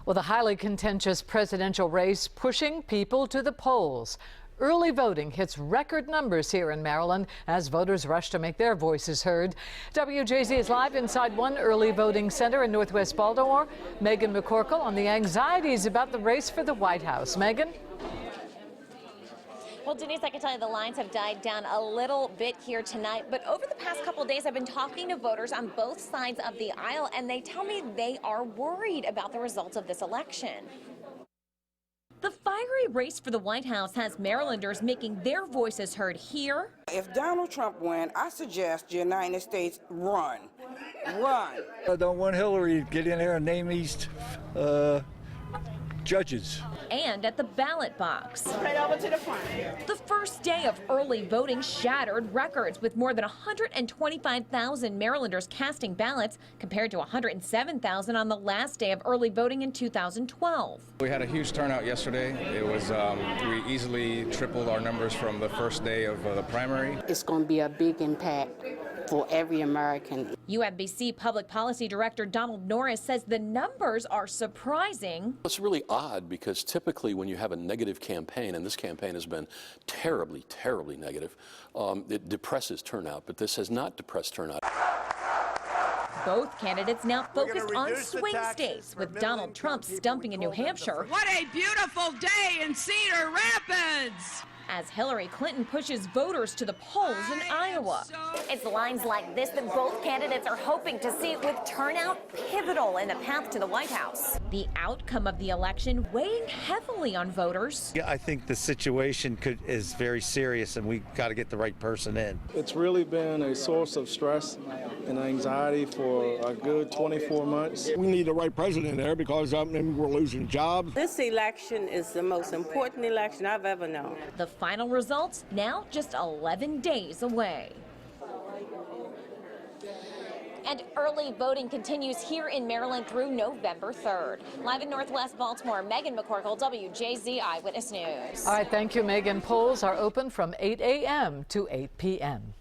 Well, the highly contentious presidential race pushing people to the polls. Early voting hits record numbers here in Maryland as voters rush to make their voices heard. WJZ is live inside one early voting center in Northwest Baltimore. Meghan McCorkell on the anxieties about the race for the White House. Meghan? Well, Denise, I can tell you the lines have died down a little bit here tonight, but over the past couple of days, I've been talking to voters on both sides of the aisle, and they tell me they are worried about the results of this election. The fiery race for the White House has Marylanders making their voices heard here. If Donald Trump wins, I suggest the United States run. Run. I don't want Hillary to get in there and name these judges. And at the ballot box. Right over to the front. The first day of early voting shattered records with more than 125,000 Marylanders casting ballots compared to 107,000 on the last day of early voting in 2012. We had a huge turnout yesterday. It was we easily tripled our numbers from the first day of the primary. It's going to be a big impact for every American. UMBC Public Policy Director Donald Norris says the numbers are surprising. It's really odd because typically when you have a negative campaign, and this campaign has been terribly, terribly negative, it depresses turnout, but this has not depressed turnout. Both candidates now focused on swing states, with Donald Trump stumping in New Hampshire. What a beautiful day in Cedar Rapids! As Hillary Clinton pushes voters to the polls in Iowa. It's lines like this that both candidates are hoping to see, with turnout pivotal in the path to the White House. The outcome of the election weighing heavily on voters. Yeah, I think the situation is very serious, and we got to get the right person in. It's really been a source of stress and anxiety for a good 24 months. We need the right president there because we're losing jobs. This election is the most important election I've ever known. The final results now just 11 days away. And early voting continues here in Maryland through November 3rd. Live in Northwest Baltimore, Meghan McCorkell, WJZ Eyewitness News. All right, thank you, Meghan. Polls are open from 8 a.m. to 8 p.m.